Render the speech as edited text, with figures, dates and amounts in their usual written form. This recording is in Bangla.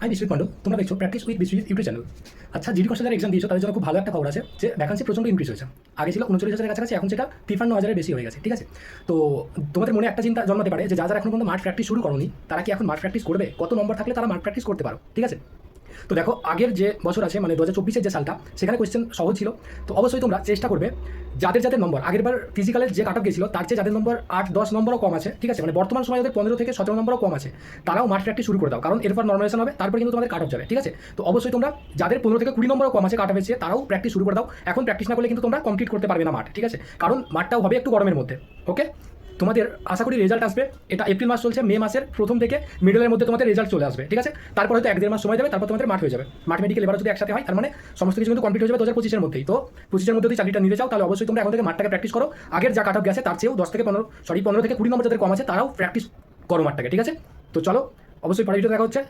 আমি বিশ্বজিৎ পান্ডু, তোমরা দেখছো practice with Biswajit YouTube channel. আচ্ছা, জিডি কনস্ট যারা এক্সাম দিয়েছো তাদের জন্য খুব ভালো একটা খবর আছে যে ভ্যাকান্সি প্রচণ্ড ইনক্রিজ হয়েছে। আগে ছিল 39,000-এর কাছাকাছি, এখন সেটা 53,000-এর বেশি হয়ে গেছে। ঠিক আছে, তো তোমাদের মনে একটা চিন্তা জন্মাতে পারে যে যারা এখন পর্যন্ত মাঠ প্র্যাকটিস শুরু করোনি তারা কি এখন মাঠ প্র্যাকটিস করবে, কত নম্বর থাকলে তারা মাঠ প্র্যাকটিস করতে পারো। ঠিক আছে, তো দেখো আগের যে বছর আছে মানে 2024-এর যে সালটা, সেখানে কোয়েশ্চেন সহজ ছিল। তো অবশ্যই তোমরা চেষ্টা করবে যাদের যাদের নম্বর আগেরবার ফিজিক্যালের যে কাট অফ গেছিল তার চেয়ে যাদের নম্বর 8-10 নম্বরও কম আছে, ঠিক আছে, মানে বর্তমান সময় যাদের 15 থেকে 17 নম্বরও কম আছে, তারাও মাঠ প্র্যাকটিস শুরু করে দাও, কারণ এরপর নর্মালাইজেশন হবে, তারপর কিন্তু তোমাদের কাট অফ যাবে। ঠিক আছে, তো অবশ্যই তোমরা যাদের 15 থেকে 20 নম্বরও কম আছে কাট অফ এসে, তারাও প্র্যাকটিস শুরু করে দাও। এখন প্র্যাকটিস না করলে কিন্তু তোমরা কমপ্লিট করতে পারবে না মাঠ। ঠিক আছে, কারণ মাঠটাও হবে একটু গরমের মধ্যে। ওকে, তোমাদের আশা করি রেজাল্ট আসবে, এটা এপ্রিল মাস চলছে, মে মাসের প্রথম থেকে মিডলের মধ্যে তোমাদের রেজাল্ট চলে আসবে। ঠিক আছে, তারপর হয়তো 1-1.5 মাস সময় যাবে, তারপর তোমাদের মাঠ হয়ে যাবে। মাঠ মেডিকেল এবার যদি একসাথে হয় তার মানে সমস্ত কিছু কিন্তু কমপ্লিট হয়ে যাবে 2025-এর মধ্যেই। তো 25-এর মধ্যে যদি চাকরিটা নিতে চাও তাহলে অবশ্যই তোমরা এখন থেকে মাঠটাকে প্র্যাকটিস করো। আগের যা কাট অফ গেছে তার চেয়েও 15 থেকে 20 নম্বর যাদের কম আছে তারাও প্র্যাকটিস করো মাঠটাকে। ঠিক আছে, তো চলো, অবশ্যই পরের ভিডিও দেখা হচ্ছে।